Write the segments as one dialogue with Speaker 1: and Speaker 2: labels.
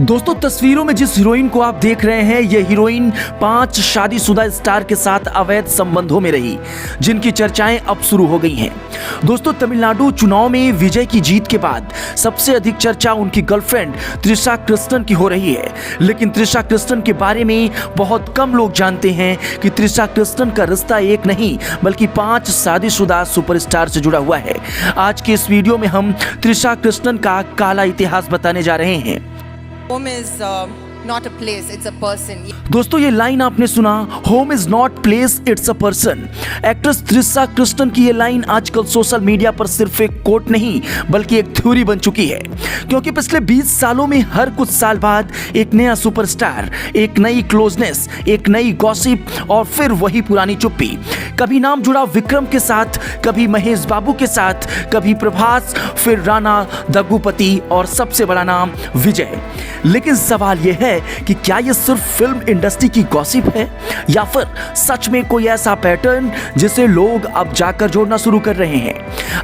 Speaker 1: दोस्तों तस्वीरों में जिस हीरोइन को आप देख रहे हैं ये हीरोइन 5 शादीशुदा स्टार के साथ अवैध संबंधों में रही, जिनकी चर्चाएं अब शुरू हो गई हैं। दोस्तों तमिलनाडु चुनाव में विजय की जीत के बाद सबसे अधिक चर्चा उनकी गर्लफ्रेंड त्रिशा कृष्णन की हो रही है। लेकिन त्रिशा कृष्णन के बारे में बहुत कम लोग जानते हैं कि त्रिशा कृष्णन का रिश्ता एक नहीं बल्कि 5 शादीशुदा सुपरस्टार से जुड़ा हुआ है। आज के इस वीडियो में हम त्रिशा कृष्णन का काला इतिहास बताने जा रहे हैं।
Speaker 2: Home is not a place, it's a person.
Speaker 1: दोस्तों ये लाइन आपने सुना, home is not place it's a person. Actress Trisha Krishnan की ये लाइन आजकल सोशल मीडिया पर सिर्फ एक कोट नहीं बल्कि एक थ्योरी बन चुकी है, क्योंकि पिछले 20 सालों में हर कुछ साल बाद एक नया सुपरस्टार, एक नई क्लोजनेस, एक नई गॉसिप और फिर वही पुरानी चुप्पी। कभी नाम जुड़ा विक्रम के साथ, कभी महेश बाबू के साथ, कभी प्रभास, फिर राणा दग्गुपति और सबसे बड़ा नाम विजय। लेकिन सवाल यह है कि क्या यह सिर्फ फिल्म इंडस्ट्री की गॉसिप है या फिर सच में कोई ऐसा पैटर्न जिसे लोग अब जाकर जोड़ना शुरू कर रहे हैं।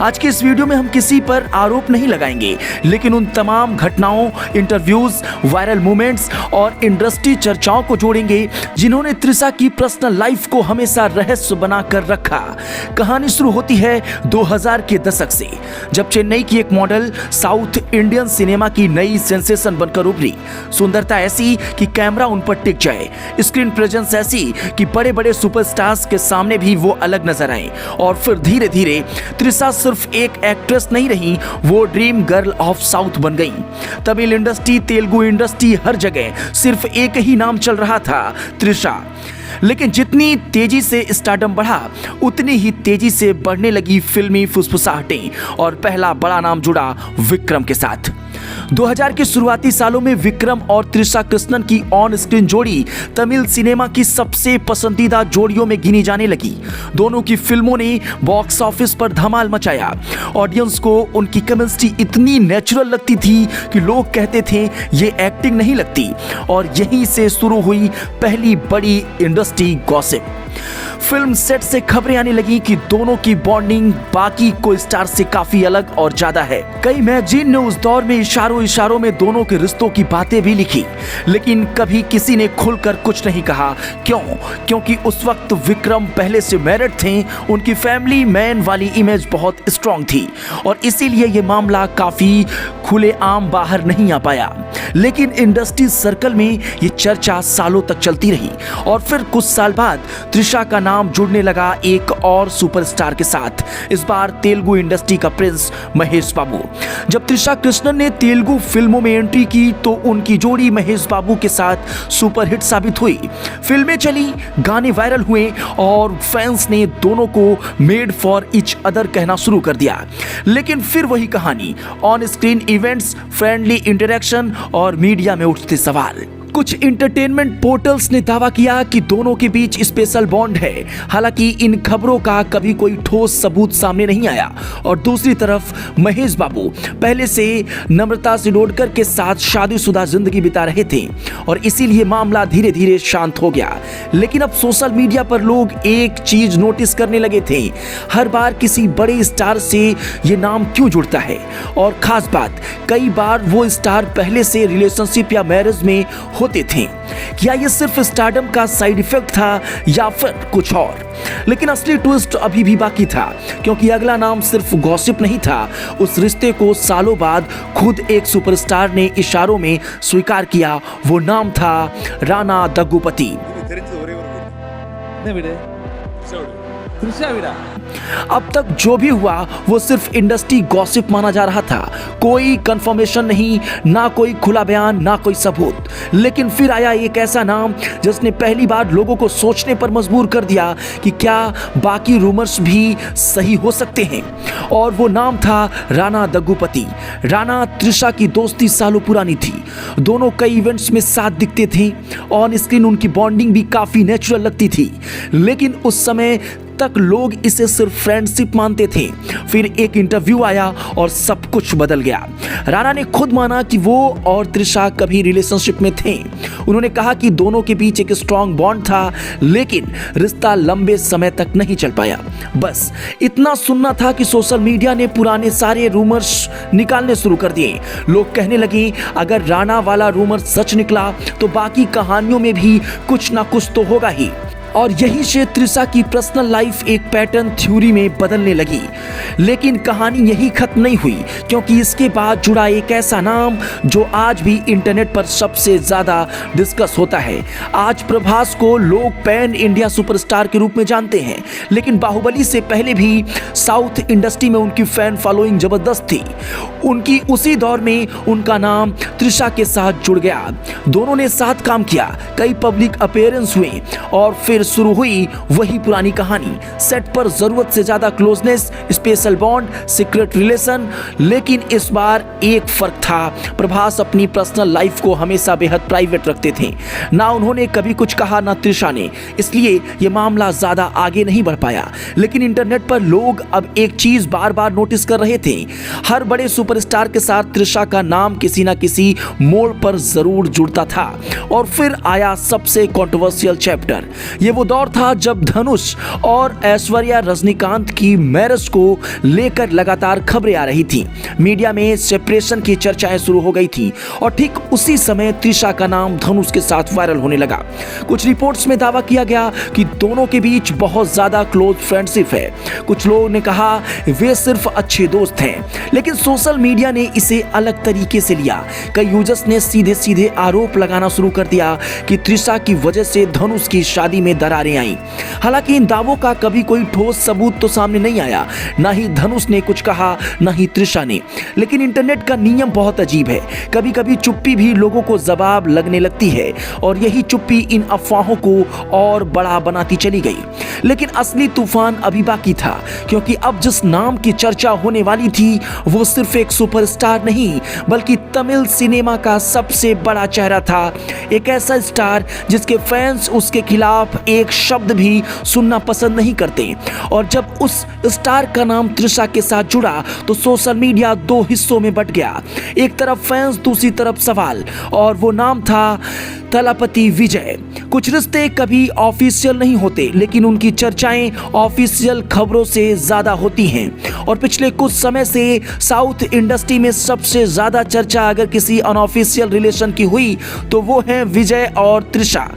Speaker 1: आज के इस वीडियो में हम किसी पर आरोप नहीं लगाएंगे, लेकिन उन तमाम घटनाओं, इंटरव्यूज, वायरल मोमेंट्स और इंडस्ट्री चर्चाओं को जोड़ेंगे जिन्होंने त्रिशा की पर्सनल लाइफ को हमेशा रहस्य बनाकर रखा। कहानी शुरू होती है 2000 के दशक से, जब चेन्नई की एक मॉडल साउथ इंडियन सिनेमा की नई सेंसेशन बनकर उभरी। सुंदरता ऐसी कि कैमरा उन पर टिक जाए, स्क्रीन प्रेजेंस ऐसी कि बड़े बड़े सुपरस्टार्स के सामने भी वो अलग नजर आए। और फिर धीरे धीरे त्रिशा सिर्फ एक एक्ट्रेस नहीं रही, वो ड्रीम गर्ल ऑफ साउथ बन गई। तमिल इंडस्ट्री, तेलुगु इंडस्ट्री, हर जगह सिर्फ एक ही नाम चल रहा था, त्रिशा। लेकिन जितनी तेजी से स्टारडम बढ़ा उतनी ही तेजी से बढ़ने लगी फिल्मी फुसफुसाहटें और पहला बड़ा नाम जुड़ा विक्रम के साथ। 2000 के शुरुआती सालों में विक्रम और त्रिशा कृष्णन की ऑन स्क्रीन जोड़ी तमिल सिनेमा की सबसे पसंदीदा जोड़ियों में गिनी जाने लगी। दोनों की फिल्मों ने बॉक्स ऑफिस पर धमाल मचाया। ऑडियंस को उनकी केमिस्ट्री इतनी नेचुरल लगती थी कि लोग कहते थे ये एक्टिंग नहीं लगती। और यहीं से शुरू हुई पहली बड़ी इंडस्ट्री गॉसिप। फिल्म सेट से खबरें आने लगी कि दोनों की बॉन्डिंग बाकी को स्टार से काफी अलग और ज्यादा है। कई मैगजीन ने उस दौर में इशारों में दोनों के रिश्तों की बातें भी लिखी, लेकिन कभी किसी ने खुलकर कुछ नहीं कहा। क्यों? क्योंकि उस वक्त विक्रम पहले से मैरिड थे, उनकी फैमिली मैन वाली इमेज बहुत स्ट्रांग थी और इसीलिए ये मामला काफी खुलेआम बाहर नहीं आ पाया। लेकिन इंडस्ट्री सर्कल में ये चर्चा सालों तक चलती रही और फिर कुछ साल बाद त्रिशा का नाम जुड़ने लगा एक और सुपरस्टार के साथ, इस बार तेलुगु इंडस्ट्री का प्रिंस महेश बाबू। जब त्रिशा कृष्णन ने तेलुगु फिल्मों में एंट्री की तो उनकी जोड़ी महेश बाबू के साथ सुपरहिट साबित हुई। फिल्में चली, गाने वायरल हुए और फैंस ने दोनों को मेड फॉर ईच अदर कहना शुरू कर दिया। लेकिन फिर वही कहानी, on screen events, friendly interaction और मीडिया में उठते सवाल। कुछ इंटरटेनमेंट पोर्टल्स ने दावा किया कि दोनों के बीच स्पेशल बॉन्ड है, हालांकि इन खबरों का कभी कोई ठोस सबूत सामने नहीं आया। और दूसरी तरफ महेश बाबू पहले से नम्रता सिरोडकर के साथ शादीशुदा जिंदगी बिता रहे थे और इसीलिए मामला धीरे धीरे शांत हो गया। लेकिन अब सोशल मीडिया पर लोग एक चीज नोटिस करने लगे थे, हर बार किसी बड़े स्टार से ये नाम क्यों जुड़ता है। और खास बात, कई बार वो स्टार पहले से रिलेशनशिप या मैरिज में होते थे। क्या ये सिर्फ स्टारडम का साइड इफेक्ट था या फिर कुछ और? लेकिन असली ट्विस्ट अभी भी बाकी था, क्योंकि अगला नाम सिर्फ गॉसिप नहीं था। उस रिश्ते को सालों बाद खुद एक सुपरस्टार ने इशारों में स्वीकार किया। वो नाम था राणा दग्गुपति। अब तक जो भी हुआ वो सिर्फ इंडस्ट्री गॉसिप माना जा रहा था, कोई कंफर्मेशन नहीं, ना कोई खुला बयान, ना कोई सबूत। लेकिन फिर आया एक ऐसा नाम जिसने पहली बार लोगों को सोचने पर मजबूर कर दिया कि क्या बाकी रूमर्स भी सही हो सकते हैं। और वो नाम था राणा दग्गुपति। राणा त्रिशा की दोस्ती सालों पुरानी थी, दोनों कई इवेंट्स में साथ दिखते थे, ऑन स्क्रीन उनकी बॉन्डिंग भी काफी नेचुरल लगती थी। लेकिन उस समय तक लोग इसे सिर्फ फ्रेंडशिप मानते थे। फिर एक इंटरव्यू आया और सब कुछ बदल गया। राणा ने खुद माना कि वो और तृषा कभी रिलेशनशिप में थे। उन्होंने कहा कि दोनों के बीच एक स्ट्रॉन्ग बॉन्ड था, लेकिन रिश्ता लंबे समय तक नहीं चल पाया। बस इतना सुनना था कि सोशल मीडिया ने पुराने सारे रूमर्स निकालने शुरू कर दिए। लोग कहने लगे अगर राणा वाला रूमर सच निकला तो बाकी कहानियों में भी कुछ ना कुछ तो होगा ही। और यहीं से तृषा की पर्सनल लाइफ एक पैटर्न थ्योरी में बदलने लगी। लेकिन कहानी यही खत्म नहीं हुई, क्योंकि इसके बाद जुड़ा एक ऐसा नाम जो आज भी इंटरनेट पर सबसे ज्यादा डिस्कस होता है। आज प्रभास को लोग पैन इंडिया सुपरस्टार के रूप में जानते हैं, लेकिन बाहुबली से पहले भी साउथ इंडस्ट्री में उनकी फैन फॉलोइंग जबरदस्त थी। उनकी उसी दौर में उनका नाम तृषा के साथ जुड़ गया। दोनों ने साथ काम किया, कई पब्लिक अपीयरेंस हुए और फिर शुरू हुई वही पुरानी कहानी। सेट पर जरूरत से ज्यादा closeness, special bond, secret relation. लेकिन इस बार एक फर्क था, प्रभास अपनी पर्सनल लाइफ को हमेशा बेहद प्राइवेट रखते थे। ना उन्होंने कभी कुछ कहा ना तृषा ने, इसलिए यह मामला ज्यादा आगे नहीं बढ़ पाया। लेकिन इंटरनेट पर लोग अब एक चीज बार बार नोटिस कर रहे थे, हर बड़े सुपरस्टार के साथ तृषा का नाम किसी ना किसी मोड़ पर जरूर जुड़ता था। और फिर आया सबसे कंट्रोवर्शियल चैप्टर। ये वो दौर था जब धनुष और ऐश्वर्या रजनीकांत की मैरिज को लेकर लगातार खबरें आ रही थी। मीडिया में सेपरेशन की चर्चाएं शुरू हो गई थी और ठीक उसी समय तृषा का नाम धनुष के साथ वायरल होने लगा। कुछ रिपोर्ट्स में दावा किया गया कि दोनों के बीच बहुत ज्यादा क्लोज फ्रेंडशिप है। कुछ लोगों ने कहा वे सिर्फ अच्छे दोस्त हैं, लेकिन सोशल मीडिया ने इसे अलग तरीके से लिया। कई यूजर्स ने सीधे सीधे आरोप लगाना शुरू कर दिया कि तृषा की वजह से धनुष की शादी में दरारें आई। हालांकि इन दावों का कभी कोई ठोस सबूत तो सामने नहीं आया, ना ही धनुष ने कुछ कहा ना ही तृषा ने। लेकिन इंटरनेट का नियम बहुत अजीब है, कभी कभी चुप्पी भी लोगों को जवाब लगने लगती है और यही चुप्पी इन अफवाहों को और बड़ा बनाती चली गई। लेकिन असली तूफान अभी बाकी था, क्योंकि अब जिस नाम की चर्चा होने वाली थी वो सिर्फ एक सुपरस्टार नहीं बल्कि तमिल सिनेमा का सबसे बड़ा चेहरा था। एक ऐसा स्टार जिसके फैंस उसके खिलाफ एक शब्द भी सुनना पसंद नहीं करते। और जब उस स्टार का नाम तृषा के साथ जुड़ा तो सोशल मीडिया दो हिस्सों में बंट गया। एक तरफ फैंस, दूसरी तरफ सवाल, और वो नाम था थलापति विजय। कुछ रिश्ते कभी ऑफिशियल नहीं होते, लेकिन उनकी चर्चाएं ऑफिशियल खबरों से ज्यादा होती हैं। और पिछले कुछ समय से साउथ इंडस्ट्री में सबसे ज्यादा चर्चा अगर किसी अनऑफिशियल रिलेशन की हुई तो वो है विजय और तृषा।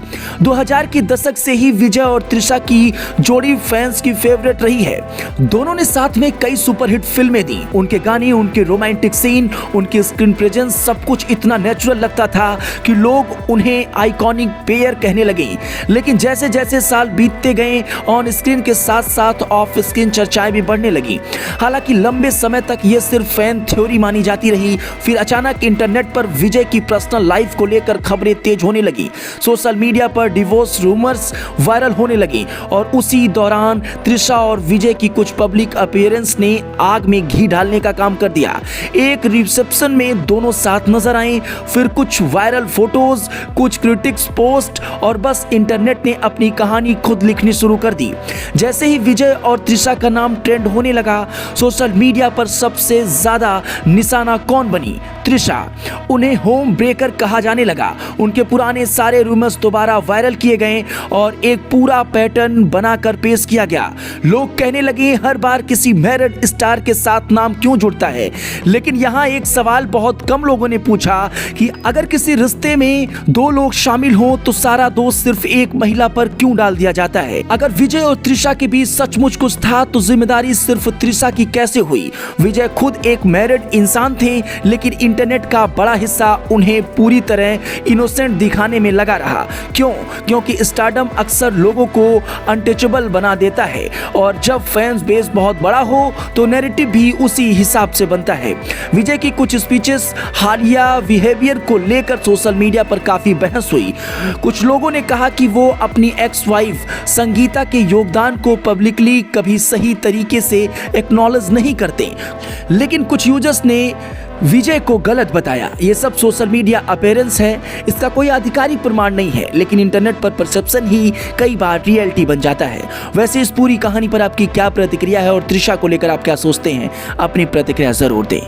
Speaker 1: 2000 के दशक से ही विजय और तृषा की जोड़ी फैंस की फेवरेट रही है। दोनों ने साथ में कई सुपरहिट फिल्में दी। उनके गाने, उनके रोमांटिक सीन, उनकी स्क्रीन प्रेजेंस, सब कुछ इतना नेचुरल लगता था कि लोग उन्हें आइकॉनिक पेयर कहने लगे। लेकिन जैसे जैसे साल बीतते गए, ऑन स्क्रीन के साथ साथ ऑफ स्क्रीन चर्चाएं भी बढ़ने लगी। हालांकि लंबे समय तक यह सिर्फ फैन थ्योरी मानी जाती रही। फिर अचानक इंटरनेट पर विजय की पर्सनल लाइफ को लेकर खबरें तेज होने लगी। सोशल मीडिया पर डिवोर्स रूमर्स वायरल होने लगी और उसी दौरान तृषा और विजय की कुछ पब्लिक अपीयरेंस ने आग में घी डालने का काम कर दिया। एक रिसेप्शन में दोनों साथ नजर आए, फिर कुछ वायरल फोटोज, कुछ क्रिटिक्स पोस्ट, और बस इंटरनेट ने अपनी कहानी खुद लिखनी शुरू कर दी। जैसे ही विजय और तृषा का नाम ट्रेंड होने लगा, सोशल मीडिया पर सबसे ज्यादा निशाना कौन बनी? तृषा। उन्हें होम ब्रेकर कहा जाने लगा। उनके पुराने सारे रूमर्स दोबारा वायरल किए गए और एक पूरा पैटर्न बनाकर पेश किया गया। लोग कहने लगे हर बार किसी मैरिड स्टार के साथ नाम क्यों जुड़ता है। लेकिन यहाँ एक सवाल बहुत कम लोगों ने पूछा कि अगर किसी रिश्ते में दो लोग शामिल हो तो सारा दोष सिर्फ एक महिला पर क्यों डाल दिया जाता है? अगर विजय और तृषा के बीच सचमुच कुछ था तो जिम्मेदारी सिर्फ तृषा की कैसे हुई? विजय खुद एक मैरिड इंसान थे, लेकिन इंटरनेट का बड़ा हिस्सा उन्हें पूरी तरह इनोसेंट दिखाने में लगा रहा। क्यों? क्योंकि स्टारडम अक्सर लोगों को अनटचेबल बना देता है और जब फैंस बेस बहुत बड़ा हो तो नैरेटिव भी उसी हिसाब से बनता है। विजय की कुछ स्पीचेस, हालिया बिहेवियर को लेकर सोशल मीडिया पर काफी बहस हुई। कुछ लोगों ने कहा कि वो अपनी एक्स वाइफ संगीता के योगदान को पब्लिकली कभी सही तरीके से एक्नॉलेज नहीं करते। लेकिन कुछ यूजर्स ने विजय को गलत बताया। ये सब सोशल मीडिया अपीयरेंस है, इसका कोई आधिकारिक प्रमाण नहीं है, लेकिन इंटरनेट पर परसेप्शन ही कई बार रियलिटी बन जाता है। वैसे इस पूरी कहानी पर आपकी क्या प्रतिक्रिया है और त्रिशा को लेकर आप क्या सोचते हैं? अपनी प्रतिक्रिया जरूर दें।